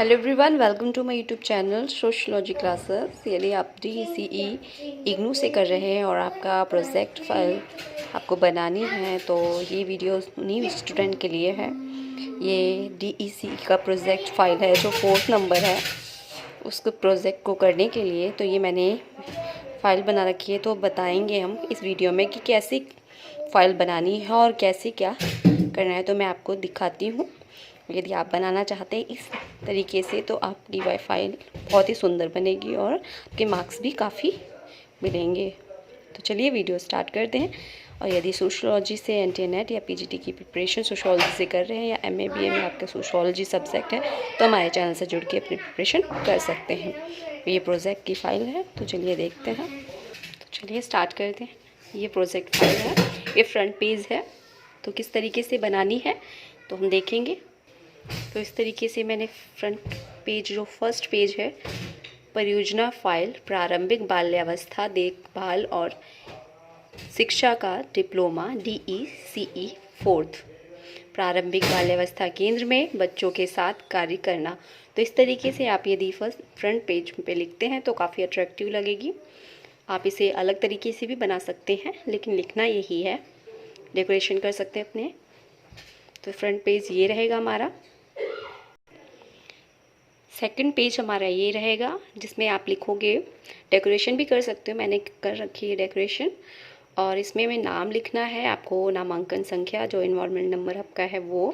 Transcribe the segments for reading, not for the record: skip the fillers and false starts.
Hello everyone, welcome to my YouTube channel sociology classes. यदि आप DECE IGNOU से कर रहे हैं और आपका प्रोजेक्ट फाइल आपको बनानी है तो ये वीडियो उन्हीं स्टूडेंट के लिए है। ये DECE का प्रोजेक्ट फाइल है जो 4th नंबर है। उसको प्रोजेक्ट को करने के लिए तो ये मैंने फ़ाइल बना रखी है, तो बताएंगे हम इस वीडियो में कि कैसे फ़ाइल बनानी है और कैसे क्या करना है। तो मैं आपको दिखाती हूँ। यदि आप बनाना चाहते हैं इस तरीके से तो आपकी फाइल बहुत ही सुंदर बनेगी और आपके मार्क्स भी काफ़ी मिलेंगे। तो चलिए वीडियो स्टार्ट करते हैं। और यदि सोशियोलॉजी से NT-NET या PGT की प्रिपरेशन सोशियोलॉजी से कर रहे हैं या MA BA में आपका सोशियोलॉजी सब्जेक्ट है तो हमारे चैनल से जुड़ के अपनी प्रिपरेशन कर सकते हैं। ये प्रोजेक्ट की फ़ाइल है, तो चलिए देखते हैं। तो चलिए स्टार्ट करते हैं। ये प्रोजेक्ट फाइल है, ये फ्रंट पेज है। तो किस तरीके से बनानी है तो हम देखेंगे। तो इस तरीके से मैंने फ्रंट पेज, जो फर्स्ट पेज है, परियोजना फाइल प्रारंभिक बाल्यावस्था देखभाल और शिक्षा का डिप्लोमा DECE 4th प्रारंभिक बाल्यावस्था केंद्र में बच्चों के साथ कार्य करना। तो इस तरीके से आप यदि फ्रंट पेज पे लिखते हैं तो काफ़ी अट्रैक्टिव लगेगी। आप इसे अलग तरीके से भी बना सकते हैं, लेकिन लिखना यही है। डेकोरेशन कर सकते हैं अपने। तो फ्रंट पेज ये रहेगा हमारा। सेकंड पेज हमारा ये रहेगा जिसमें आप लिखोगे, डेकोरेशन भी कर सकते हो, मैंने कर रखी है डेकोरेशन। और इसमें मैं नाम लिखना है आपको, नामांकन संख्या जो इन्वॉल्वमेंट नंबर आपका है वो,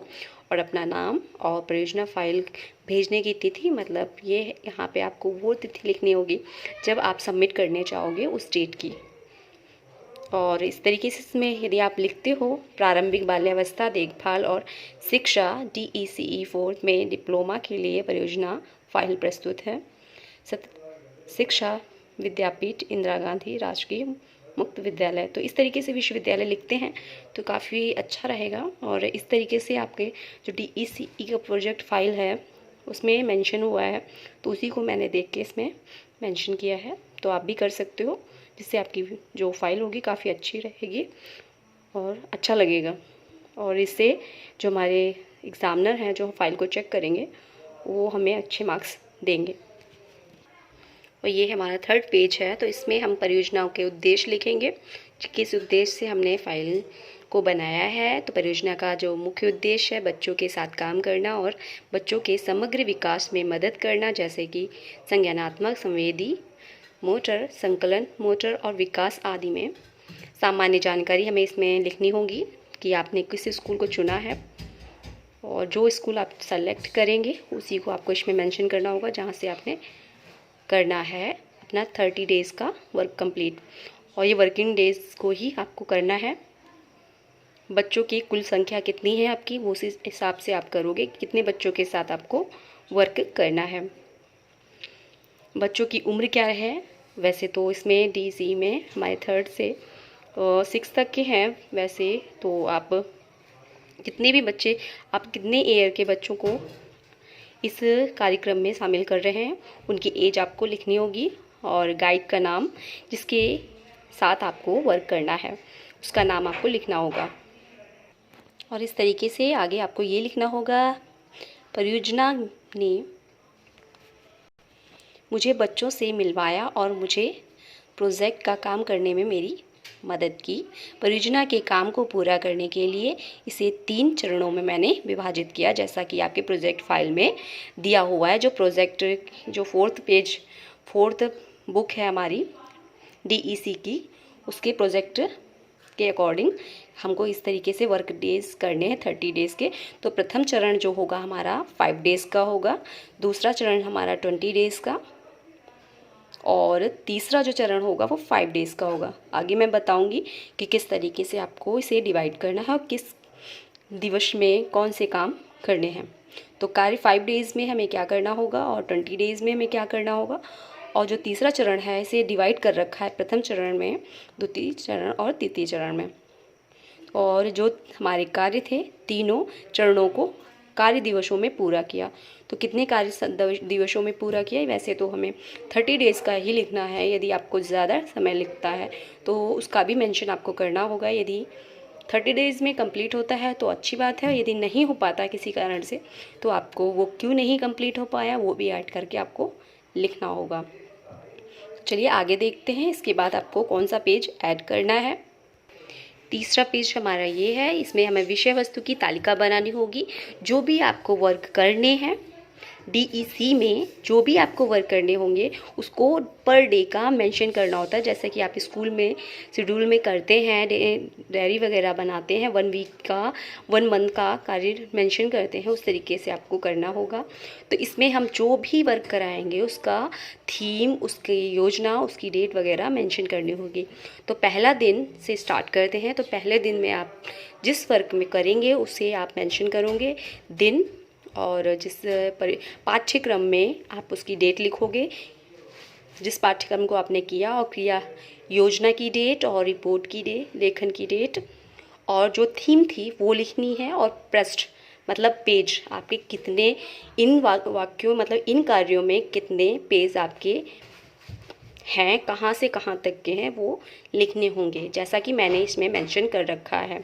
और अपना नाम और परियोजना फाइल भेजने की तिथि, मतलब ये यहाँ पे आपको वो तिथि लिखनी होगी जब आप सबमिट करने चाहोगे उस डेट की। और इस तरीके से इसमें यदि आप लिखते हो प्रारंभिक बाल्यावस्था देखभाल और शिक्षा DECE 4th में डिप्लोमा के लिए परियोजना फाइल प्रस्तुत है। शिक्षा विद्यापीठ इंदिरा गांधी राजकीय मुक्त विद्यालय। तो इस तरीके से विश्वविद्यालय लिखते हैं तो काफ़ी अच्छा रहेगा। और इस तरीके से आपके जो DECE का प्रोजेक्ट फाइल है उसमें मेंशन हुआ है, तो उसी को मैंने देख के इसमें मेंशन किया है। तो आप भी कर सकते हो, जिससे आपकी जो फाइल होगी काफ़ी अच्छी रहेगी और अच्छा लगेगा। और इससे जो हमारे एग्ज़ामिनर हैं जो फाइल को चेक करेंगे वो हमें अच्छे मार्क्स देंगे। और ये हमारा थर्ड पेज है, तो इसमें हम परियोजनाओं के उद्देश्य लिखेंगे, किस उद्देश्य से हमने फाइल को बनाया है। तो परियोजना का जो मुख्य उद्देश्य है बच्चों के साथ काम करना और बच्चों के समग्र विकास में मदद करना, जैसे कि संज्ञानात्मक, संवेदी, मोटर, संकलन, मोटर और विकास आदि में। सामान्य जानकारी हमें इसमें लिखनी होगी कि आपने किस स्कूल को चुना है, और जो स्कूल आप सेलेक्ट करेंगे उसी को आपको इसमें मेंशन करना होगा जहाँ से आपने करना है अपना 30 डेज़ का वर्क कंप्लीट। और ये वर्किंग डेज़ को ही आपको करना है। बच्चों की कुल संख्या कितनी है आपकी, वो उसी हिसाब से आप करोगे कितने बच्चों के साथ आपको वर्क करना है। बच्चों की उम्र क्या है, वैसे तो इसमें DECE में हमारे 3rd से 6th तक के हैं। वैसे तो आप कितने भी बच्चे, आप कितने ईयर के बच्चों को इस कार्यक्रम में शामिल कर रहे हैं उनकी एज आपको लिखनी होगी, और गाइड का नाम जिसके साथ आपको वर्क करना है उसका नाम आपको लिखना होगा। और इस तरीके से आगे आपको ये लिखना होगा, परियोजना ने मुझे बच्चों से मिलवाया और मुझे प्रोजेक्ट का काम करने में मेरी मदद की। परियोजना के काम को पूरा करने के लिए इसे 3 चरणों में मैंने विभाजित किया, जैसा कि आपके प्रोजेक्ट फाइल में दिया हुआ है। जो प्रोजेक्ट जो 4th बुक है हमारी DECE की, उसके प्रोजेक्ट के अकॉर्डिंग हमको इस तरीके से वर्क डेज़ करने हैं 30 डेज़ के। तो प्रथम चरण जो होगा हमारा 5 डेज़ का होगा, दूसरा चरण हमारा 20 डेज़ का, और तीसरा जो चरण होगा वो 5 डेज़ का होगा। आगे मैं बताऊंगी कि किस तरीके से आपको इसे डिवाइड करना है और किस दिवस में कौन से काम करने हैं। तो कार्य 5 डेज़ में हमें क्या करना होगा और 20 डेज़ में हमें क्या करना होगा। और जो तीसरा चरण है इसे डिवाइड कर रखा है प्रथम चरण में, द्वितीय चरण और तृतीय चरण में। और जो हमारे कार्य थे तीनों चरणों को कार्य दिवसों में पूरा किया। तो कितने कार्य दिवसों में पूरा किया, वैसे तो हमें 30 डेज़ का ही लिखना है। यदि आपको ज़्यादा समय लिखता है तो उसका भी मेंशन आपको करना होगा। यदि 30 डेज़ में कंप्लीट होता है तो अच्छी बात है। यदि नहीं हो पाता किसी कारण से तो आपको वो क्यों नहीं कंप्लीट हो पाया वो भी ऐड करके आपको लिखना होगा। चलिए आगे देखते हैं इसके बाद आपको कौन सा पेज ऐड करना है। तीसरा पेज हमारा ये है, इसमें हमें विषय वस्तु की तालिका बनानी होगी। जो भी आपको वर्क करने हैं DEC में, जो भी आपको वर्क करने होंगे उसको पर डे का मेंशन करना होता है। जैसे कि आप स्कूल में शेड्यूल में करते हैं, डायरी वगैरह बनाते हैं, 1 वीक का 1 मंथ का कार्य मेंशन करते हैं, उस तरीके से आपको करना होगा। तो इसमें हम जो भी वर्क कराएंगे उसका थीम, उसकी योजना, उसकी डेट वगैरह मेंशन करनी होगी। तो पहला दिन से स्टार्ट करते हैं। तो पहले दिन में आप जिस वर्क में करेंगे उसे आप मेंशन करोगे दिन, और जिस पाठ्यक्रम में आप उसकी डेट लिखोगे, जिस पाठ्यक्रम को आपने किया, और क्रिया योजना की डेट और रिपोर्ट की डेट, लेखन की डेट, और जो थीम थी वो लिखनी है। और पृष्ठ मतलब पेज आपके कितने, इन वाक्यों मतलब इन कार्यों में कितने पेज आपके हैं, कहाँ से कहाँ तक के हैं, वो लिखने होंगे। जैसा कि मैंने इसमें मेंशन कर रखा है,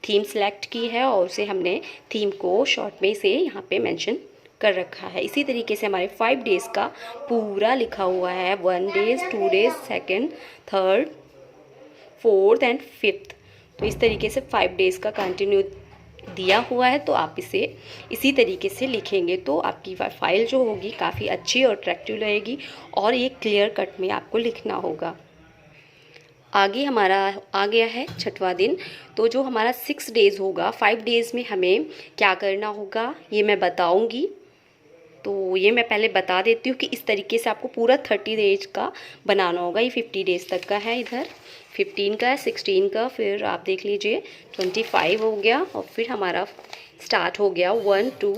थीम सेलेक्ट की है और उसे हमने थीम को शॉर्ट में से यहाँ पे मेंशन कर रखा है। इसी तरीके से हमारे 5 डेज़ का पूरा लिखा हुआ है, 1 days, 2 days, 2nd, 3rd, 4th and 5th। तो इस तरीके से 5 डेज़ का कंटिन्यू दिया हुआ है। तो आप इसे इसी तरीके से लिखेंगे तो आपकी फाइल जो होगी काफ़ी अच्छी और अट्रैक्टिव रहेगी, और ये क्लियर कट में आपको लिखना होगा। आगे हमारा आ गया है 6वां दिन। तो जो हमारा 6 डेज़ होगा, 5 डेज़ में हमें क्या करना होगा ये मैं बताऊंगी। तो ये मैं पहले बता देती हूँ कि इस तरीके से आपको पूरा 30 डेज का बनाना होगा। ये 50 डेज़ तक का है, इधर 15 का है, 16 का, फिर आप देख लीजिए 25 हो गया, और फिर हमारा स्टार्ट हो गया 1 2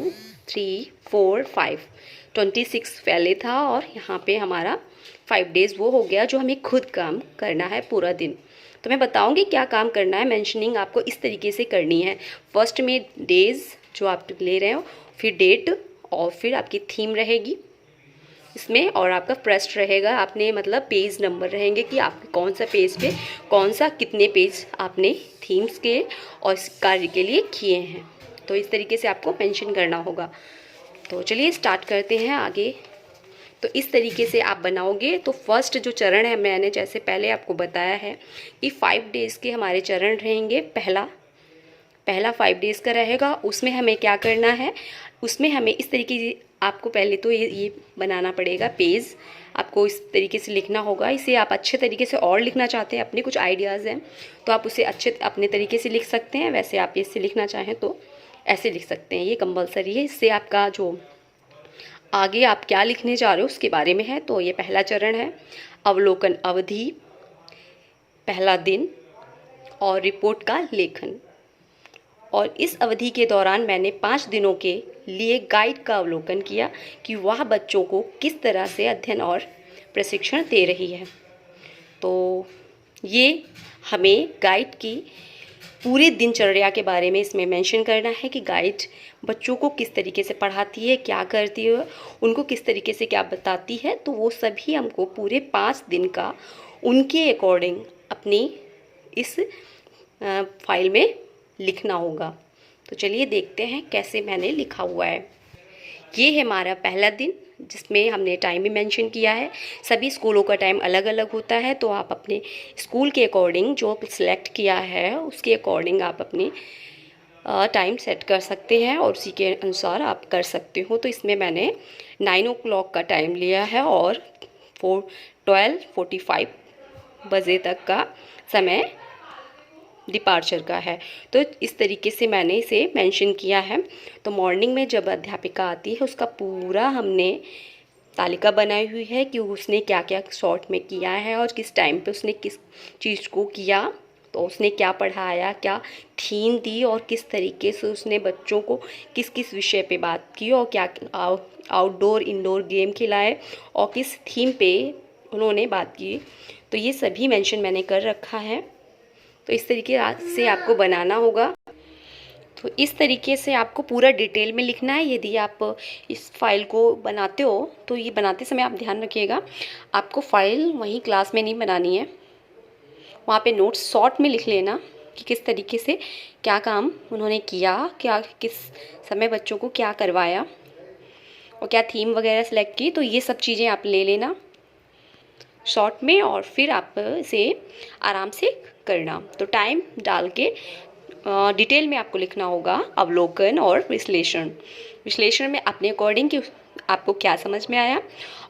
3 4 5, 26 पहले था, और यहाँ पे हमारा 5 डेज़ वो हो गया जो हमें खुद काम करना है पूरा दिन। तो मैं बताऊँगी क्या काम करना है। मेंशनिंग आपको इस तरीके से करनी है। फर्स्ट में डेज़ जो आप ले रहे हो, फिर डेट, और फिर आपकी थीम रहेगी इसमें, और आपका पृष्ठ रहेगा। आपने मतलब पेज नंबर रहेंगे कि आप कौन सा पेज पे कौन सा कितने पेज आपने थीम्स के और इस कार्य के लिए किए हैं। तो इस तरीके से आपको मेंशन करना होगा। तो चलिए स्टार्ट करते हैं आगे। तो इस तरीके से आप बनाओगे। तो फर्स्ट जो चरण है, मैंने जैसे पहले आपको बताया है कि 5 डेज़ के हमारे चरण रहेंगे। पहला 5 डेज़ का रहेगा। उसमें हमें क्या करना है, उसमें हमें इस तरीके से आपको पहले तो ये बनाना पड़ेगा पेज, आपको इस तरीके से लिखना होगा। इसे आप अच्छे तरीके से और लिखना चाहते हैं, अपने कुछ आइडियाज़ हैं तो आप उसे अच्छे अपने तरीके से लिख सकते हैं। वैसे आप इससे लिखना चाहें तो ऐसे लिख सकते हैं, ये कंपलसरी है। इससे आपका जो आगे आप क्या लिखने जा रहे हो उसके बारे में है। तो ये पहला चरण है, अवलोकन अवधि, पहला दिन और रिपोर्ट का लेखन। और इस अवधि के दौरान मैंने 5 दिनों के लिए गाइड का अवलोकन किया कि वह बच्चों को किस तरह से अध्ययन और प्रशिक्षण दे रही है। तो ये हमें गाइड की पूरे दिनचर्या के बारे में इसमें मेंशन करना है कि गाइड बच्चों को किस तरीके से पढ़ाती है, क्या करती है, उनको किस तरीके से क्या बताती है। तो वो सभी हमको पूरे 5 दिन का उनके अकॉर्डिंग अपनी इस फाइल में लिखना होगा। तो चलिए देखते हैं कैसे मैंने लिखा हुआ है। ये है हमारा पहला दिन जिसमें हमने टाइम भी मेंशन किया है। सभी स्कूलों का टाइम अलग अलग होता है, तो आप अपने स्कूल के अकॉर्डिंग जो सिलेक्ट किया है उसके अकॉर्डिंग आप अपने टाइम सेट कर सकते हैं और उसी के अनुसार आप कर सकते हो। तो इसमें मैंने 9 o'clock का टाइम लिया है और 12:45 बजे तक का समय डिपार्चर का है। तो इस तरीके से मैंने इसे मेंशन किया है। तो मॉर्निंग में जब अध्यापिका आती है उसका पूरा हमने तालिका बनाई हुई है कि उसने क्या क्या शॉर्ट में किया है और किस टाइम पे उसने किस चीज़ को किया, तो उसने क्या पढ़ाया, क्या थीम दी और किस तरीके से उसने बच्चों को किस किस विषय पे बात की और क्या आउटडोर इंडोर गेम खिलाए और किस थीम पे उन्होंने बात की। तो ये सभी मेंशन मैंने कर रखा है। तो इस तरीके से आपको बनाना होगा। तो इस तरीके से आपको पूरा डिटेल में लिखना है। यदि आप इस फाइल को बनाते हो तो ये बनाते समय आप ध्यान रखिएगा, आपको फाइल वहीं क्लास में नहीं बनानी है, वहाँ पे नोट्स शॉर्ट में लिख लेना कि किस तरीके से क्या काम उन्होंने किया, क्या किस समय बच्चों को क्या करवाया और क्या थीम वगैरह सेलेक्ट की। तो ये सब चीज़ें आप ले लेना शॉर्ट में और फिर आप इसे आराम से करना। तो टाइम डाल के डिटेल में आपको लिखना होगा अवलोकन और विश्लेषण। विश्लेषण में अपने अकॉर्डिंग कि आपको क्या समझ में आया,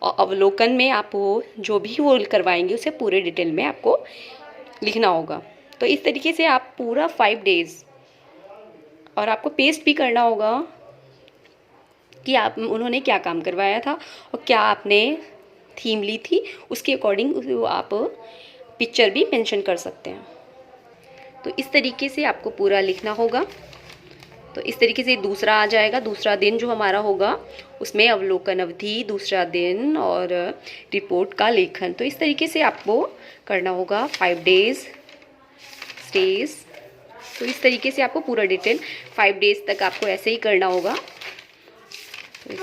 और अवलोकन में आप जो भी वो करवाएंगे उसे पूरे डिटेल में आपको लिखना होगा। तो इस तरीके से आप पूरा 5 डेज़, और आपको पेस्ट भी करना होगा कि आप उन्होंने क्या काम करवाया था और क्या आपने थीम ली थी, उसके अकॉर्डिंग आप पिक्चर भी मेंशन कर सकते हैं। तो इस तरीके से आपको पूरा लिखना होगा। तो इस तरीके से दूसरा आ जाएगा। दूसरा दिन जो हमारा होगा उसमें अवलोकन अवधि, दूसरा दिन और रिपोर्ट का लेखन। तो इस तरीके से आपको करना होगा 5 डेज़ स्टेज। तो इस तरीके से आपको पूरा डिटेल 5 डेज़ तक आपको ऐसे ही करना होगा। तो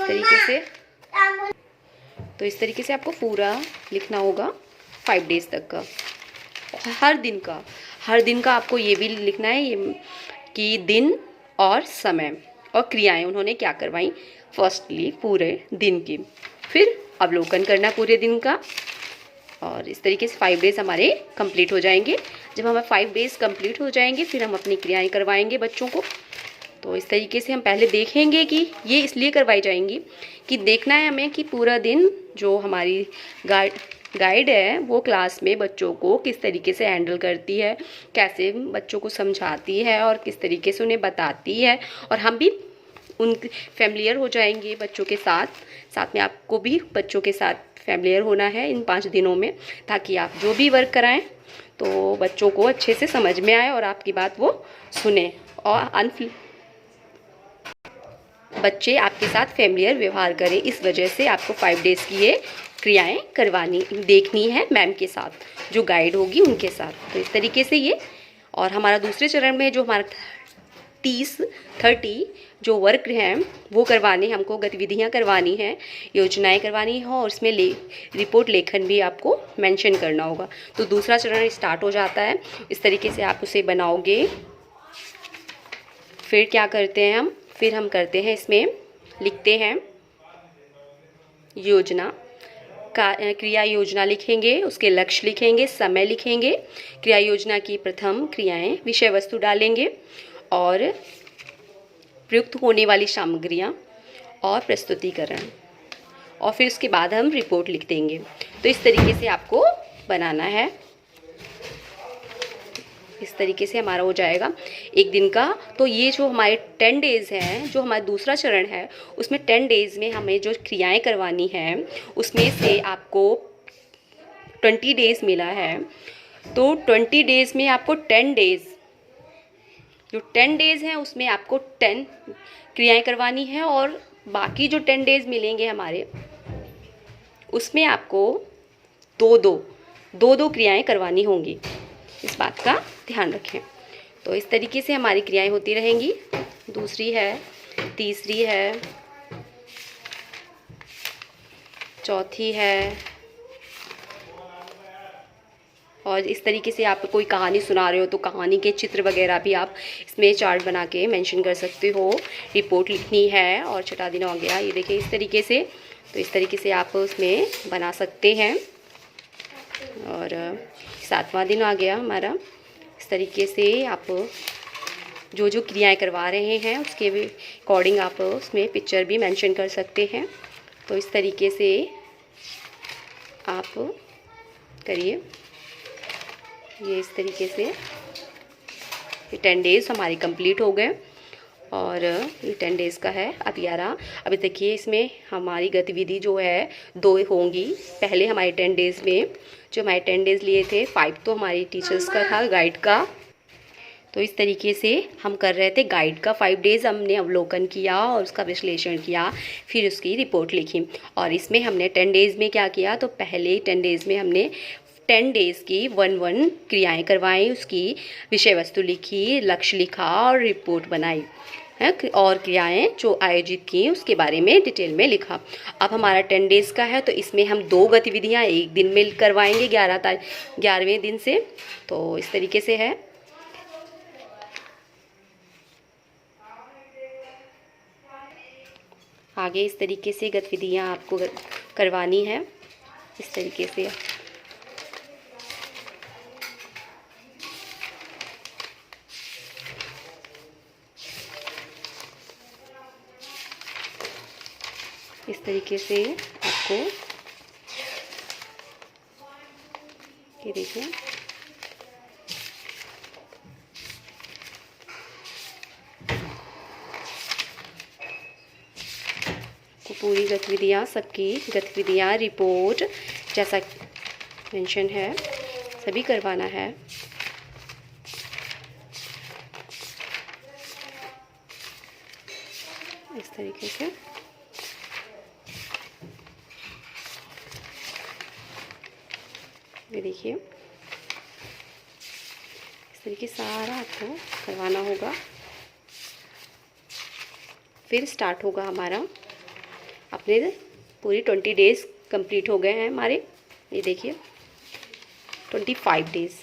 इस तरीके से आपको पूरा लिखना होगा 5 डेज़ तक का। हर दिन का आपको ये भी लिखना है ये कि दिन और समय और क्रियाएं उन्होंने क्या करवाई फर्स्टली पूरे दिन की, फिर अवलोकन करना पूरे दिन का। और इस तरीके से 5 डेज़ हमारे कंप्लीट हो जाएंगे। जब हमारे 5 डेज़ कंप्लीट हो जाएंगे फिर हम अपनी क्रियाएं करवाएंगे बच्चों को। तो इस तरीके से हम पहले देखेंगे कि ये इसलिए करवाई जाएंगी कि देखना है हमें कि पूरा दिन जो हमारी गाइड है वो क्लास में बच्चों को किस तरीके से हैंडल करती है, कैसे बच्चों को समझाती है और किस तरीके से उन्हें बताती है। और हम भी उन फैमिलियर हो जाएंगे बच्चों के साथ में आपको भी बच्चों के साथ फैमिलियर होना है इन 5 दिनों में, ताकि आप जो भी वर्क कराएं तो बच्चों को अच्छे से समझ में आए और आपकी बात वो सुने और बच्चे आपके साथ फैमिलियर व्यवहार करें। इस वजह से आपको 5 डेज़ की ये क्रियाएं देखनी है मैम के साथ, जो गाइड होगी उनके साथ। तो इस तरीके से ये, और हमारा दूसरे चरण में जो हमारा 30 जो वर्क हैं वो करवाने, हमको गतिविधियां करवानी हैं, योजनाएं करवानी है और उसमें रिपोर्ट लेखन भी आपको मेंशन करना होगा। तो दूसरा चरण स्टार्ट हो जाता है। इस तरीके से आप उसे बनाओगे। फिर क्या करते हैं हम करते हैं इसमें लिखते हैं योजना का, क्रिया योजना लिखेंगे, उसके लक्ष्य लिखेंगे, समय लिखेंगे, क्रिया योजना की प्रथम क्रियाएं, विषय वस्तु डालेंगे और प्रयुक्त होने वाली सामग्रियां और प्रस्तुतिकरण, और फिर उसके बाद हम रिपोर्ट लिख देंगे। तो इस तरीके से आपको बनाना है। इस तरीके से हमारा हो जाएगा एक दिन का। तो ये जो हमारे 10 डेज़ हैं, जो हमारा दूसरा चरण है उसमें 10 डेज़ में हमें जो क्रियाएं करवानी हैं उसमें से आपको 20 डेज़ मिला है। तो 20 डेज़ में आपको 10 डेज़, जो 10 डेज़ हैं उसमें आपको 10 क्रियाएं करवानी है और बाकी जो 10 डेज़ मिलेंगे हमारे उसमें आपको दो क्रियाएं करवानी होंगी। इस बात का ध्यान रखें। तो इस तरीके से हमारी क्रियाएं होती रहेंगी। दूसरी है, तीसरी है, चौथी है, और इस तरीके से आप कोई कहानी सुना रहे हो तो कहानी के चित्र वगैरह भी आप इसमें चार्ट बना के मेंशन कर सकते हो। रिपोर्ट लिखनी है और छठा दिन हो गया, ये देखिए इस तरीके से। तो इस तरीके से आप उसमें बना सकते हैं। और 7वां दिन आ गया हमारा। इस तरीके से आप जो क्रियाएं करवा रहे हैं उसके अकॉर्डिंग आप उसमें पिक्चर भी मेंशन कर सकते हैं। तो इस तरीके से आप करिए। ये इस तरीके से ये 10 डेज़ हमारे कंप्लीट हो गए और ये 10 डेज़ का है। अब 11, अभी देखिए इसमें हमारी गतिविधि जो है 2 होंगी। पहले हमारे 10 डेज़ में जो हमारे 10 डेज़ लिए थे, 5 तो हमारी टीचर्स का था, गाइड का। तो इस तरीके से हम कर रहे थे गाइड का 5 डेज़ हमने अवलोकन किया और उसका विश्लेषण किया, फिर उसकी रिपोर्ट लिखी। और इसमें हमने 10 डेज़ में क्या किया, तो पहले 10 डेज़ में हमने 10 डेज़ की 1 क्रियाएं करवाई, उसकी विषय वस्तु लिखी, लक्ष्य लिखा और रिपोर्ट बनाई है, और क्रियाएं जो आयोजित की उसके बारे में डिटेल में लिखा। अब हमारा 10 डेज़ का है तो इसमें हम 2 गतिविधियां एक दिन में करवाएंगे 11वें दिन से। तो इस तरीके से है। आगे इस तरीके से गतिविधियाँ आपको करवानी है। इस तरीके से आपको ये देखिए पूरी गतिविधियाँ, सबकी गतिविधियाँ, रिपोर्ट जैसा मेंशन है सभी करवाना है। इस तरीके से ये देखिए, इस तरीके सारा आपको करवाना होगा। फिर स्टार्ट होगा हमारा, अपने पूरी 20 डेज़ कंप्लीट हो गए हैं हमारे। ये देखिए 25 डेज़।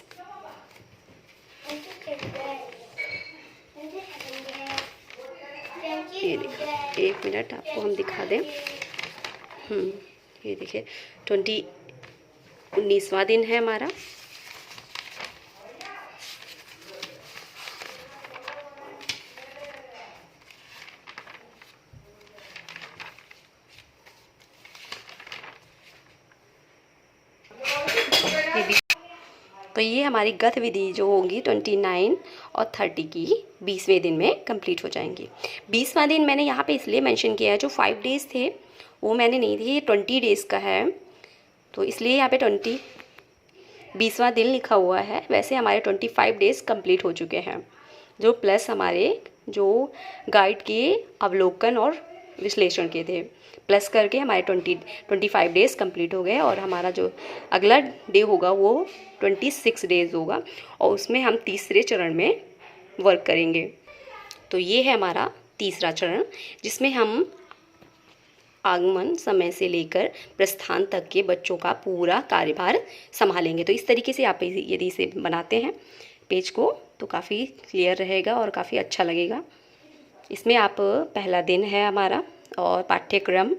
ये देखिए, 1 मिनट आपको हम दिखा दें। ये देखिए 19वां दिन है हमारा। तो ये हमारी गतिविधि जो होंगी 29 और 30 की 20वें दिन में कंप्लीट हो जाएंगी। 20वां दिन मैंने यहाँ पे इसलिए मेंशन किया है, जो 5 डेज़ थे वो मैंने नहीं दिए, ये 20 डेज़ का है तो इसलिए यहाँ पे 20वां दिन लिखा हुआ है। वैसे हमारे 25 डेज़ कंप्लीट हो चुके हैं, जो प्लस हमारे जो गाइड के अवलोकन और विश्लेषण के थे, प्लस करके हमारे 25 डेज़ कंप्लीट हो गए। और हमारा जो अगला डे होगा वो 26 डेज़ होगा और उसमें हम तीसरे चरण में वर्क करेंगे। तो ये है हमारा तीसरा चरण, जिसमें हम आगमन समय से लेकर प्रस्थान तक के बच्चों का पूरा कार्यभार संभालेंगे। तो इस तरीके से आप यदि इसे बनाते हैं पेज को तो काफ़ी क्लियर रहेगा और काफ़ी अच्छा लगेगा। इसमें आप पहला दिन है हमारा, और पाठ्यक्रम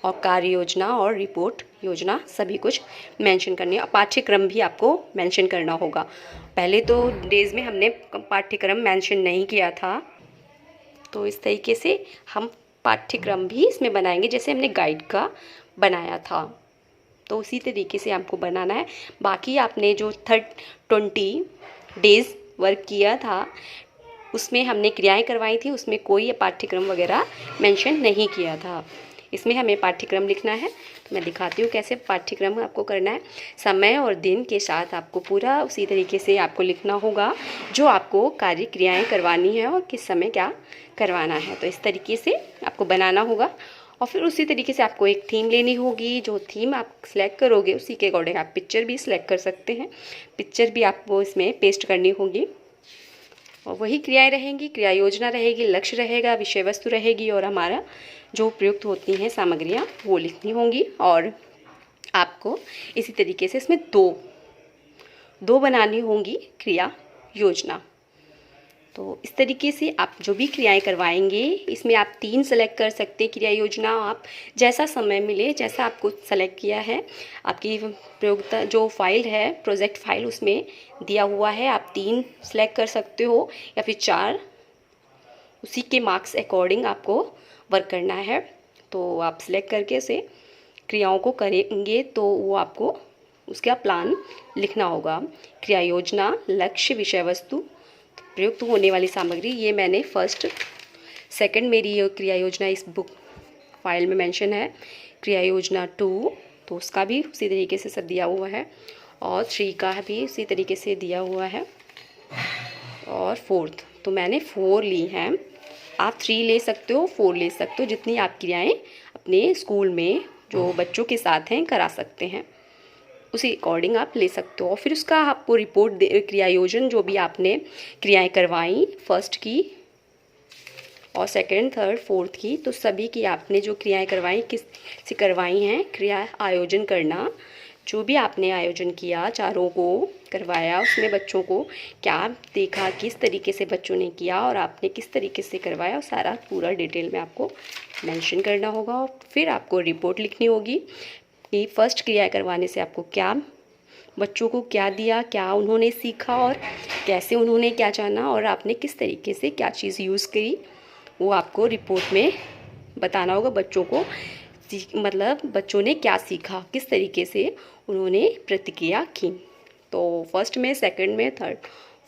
और कार्य योजना और रिपोर्ट योजना सभी कुछ मेंशन करनी है। और पाठ्यक्रम भी आपको मेंशन करना होगा। पहले तो डेज़ में हमने पाठ्यक्रम मेंशन नहीं किया था, तो इस तरीके से हम पाठ्यक्रम भी इसमें बनाएंगे जैसे हमने गाइड का बनाया था। तो उसी तरीके से आपको बनाना है। बाकी आपने जो 20 डेज़ वर्क किया था उसमें हमने क्रियाएं करवाई थी, उसमें कोई पाठ्यक्रम वगैरह मेंशन नहीं किया था। इसमें हमें पाठ्यक्रम लिखना है, तो मैं दिखाती हूँ कैसे पाठ्यक्रम आपको करना है। समय और दिन के साथ आपको पूरा उसी तरीके से आपको लिखना होगा जो आपको कार्य क्रियाएं करवानी है और किस समय क्या करवाना है। तो इस तरीके से आपको बनाना होगा और फिर उसी तरीके से आपको एक थीम लेनी होगी। जो थीम आप सिलेक्ट करोगे उसी के अकॉर्डिंग आप पिक्चर भी सिलेक्ट कर सकते हैं। पिक्चर भी आपको इसमें पेस्ट करनी होगी और वही क्रियाएं रहेंगी, क्रिया योजना रहेगी, लक्ष्य रहेगा, विषय वस्तु रहेगी और हमारा जो प्रयुक्त होती हैं सामग्रियां वो लिखनी होंगी। और आपको इसी तरीके से इसमें दो बनानी होंगी क्रिया योजना। तो इस तरीके से आप जो भी क्रियाएं करवाएंगे इसमें आप 3 सेलेक्ट कर सकते हैं क्रिया योजना। आप जैसा समय मिले, जैसा आपको सेलेक्ट किया है, आपकी प्रयोगता जो फाइल है प्रोजेक्ट फाइल उसमें दिया हुआ है, आप 3 सेलेक्ट कर सकते हो या फिर 4, उसी के मार्क्स अकॉर्डिंग आपको वर्क करना है। तो आप सिलेक्ट करके उसे क्रियाओं को करेंगे तो वो आपको उसका प्लान लिखना होगा। क्रिया योजना, लक्ष्य, विषय वस्तु, प्रयुक्त होने वाली सामग्री, ये मैंने सेकंड मेरी ये क्रिया योजना इस बुक फाइल में मेंशन है। क्रिया योजना 2 तो उसका भी उसी तरीके से सब दिया हुआ है और 3 का भी उसी तरीके से दिया हुआ है और 4th तो मैंने 4 ली हैं। आप 3 ले सकते हो, 4 ले सकते हो, जितनी आप क्रियाएँ अपने स्कूल में जो बच्चों के साथ हैं करा सकते हैं उसी अकॉर्डिंग आप ले सकते हो। और फिर उसका आपको रिपोर्ट क्रिया योजना जो भी आपने क्रियाएं करवाई फर्स्ट की और सेकंड, थर्ड, फोर्थ की, तो सभी की आपने जो क्रियाएं करवाई किस से करवाई हैं, क्रिया आयोजन करना, जो भी आपने आयोजन किया, चारों को करवाया, उसमें बच्चों को क्या देखा, किस तरीके से बच्चों ने किया और आपने किस तरीके से करवाया, सारा पूरा डिटेल में आपको मेंशन करना होगा। और फिर आपको रिपोर्ट लिखनी होगी कि फर्स्ट क्रिया करवाने से आपको क्या, बच्चों को क्या दिया, क्या उन्होंने सीखा और कैसे उन्होंने क्या जाना और आपने किस तरीके से क्या चीज़ यूज़ करी, वो आपको रिपोर्ट में बताना होगा। बच्चों को मतलब बच्चों ने क्या सीखा, किस तरीके से उन्होंने प्रतिक्रिया की। तो फर्स्ट में, सेकंड में, थर्ड,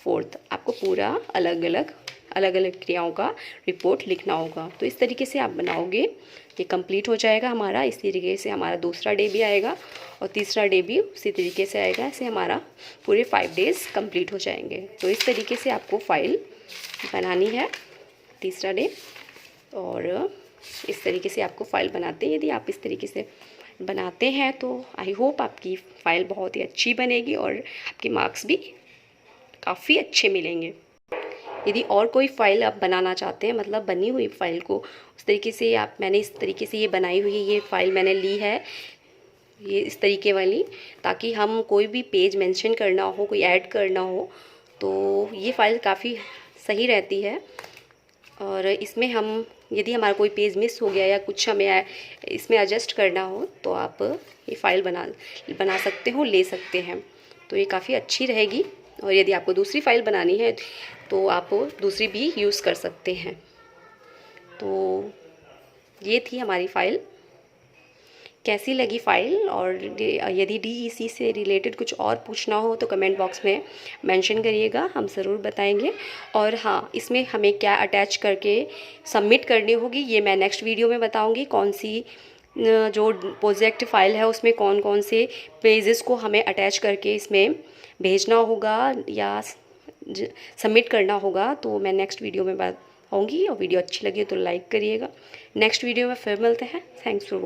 फोर्थ आपको पूरा अलग अलग क्रियाओं का रिपोर्ट लिखना होगा। तो इस तरीके से आप बनाओगे, ये कंप्लीट हो जाएगा हमारा। इस तरीके से हमारा दूसरा डे भी आएगा और तीसरा डे भी उसी तरीके से आएगा। ऐसे हमारा पूरे 5 डेज़ कंप्लीट हो जाएंगे। तो इस तरीके से आपको फ़ाइल बनानी है तीसरा डे, और इस तरीके से आपको फ़ाइल बनाते हैं। यदि आप इस तरीके से बनाते हैं तो आई होप आपकी फ़ाइल बहुत ही अच्छी बनेगी और आपके मार्क्स भी काफ़ी अच्छे मिलेंगे। यदि और कोई फ़ाइल आप बनाना चाहते हैं, मतलब बनी हुई फ़ाइल को उस तरीके से मैंने इस तरीके से ये बनाई हुई ये फ़ाइल मैंने ली है, ये इस तरीके वाली, ताकि हम कोई भी पेज मेंशन करना हो, कोई ऐड करना हो तो ये फ़ाइल काफ़ी सही रहती है। और इसमें हम, यदि हमारा कोई पेज मिस हो गया या कुछ हमें इसमें एडजस्ट करना हो तो आप ये फ़ाइल बना सकते हो, ले सकते हैं। तो ये काफ़ी अच्छी रहेगी। और यदि आपको दूसरी फ़ाइल बनानी है तो आप दूसरी भी यूज़ कर सकते हैं। तो ये थी हमारी फ़ाइल। कैसी लगी फ़ाइल, और यदि DEC से रिलेटेड कुछ और पूछना हो तो कमेंट बॉक्स में मेंशन करिएगा, हम ज़रूर बताएंगे। और हाँ, इसमें हमें क्या अटैच करके सबमिट करनी होगी ये मैं नेक्स्ट वीडियो में बताऊंगी। कौन सी जो प्रोजेक्ट फ़ाइल है उसमें कौन कौन से पेजेस को हमें अटैच करके इसमें भेजना होगा या सबमिट करना होगा, तो मैं नेक्स्ट वीडियो में बताऊँगी। और वीडियो अच्छी लगी तो लाइक करिएगा। नेक्स्ट वीडियो में फिर मिलते हैं। Thanks for watching.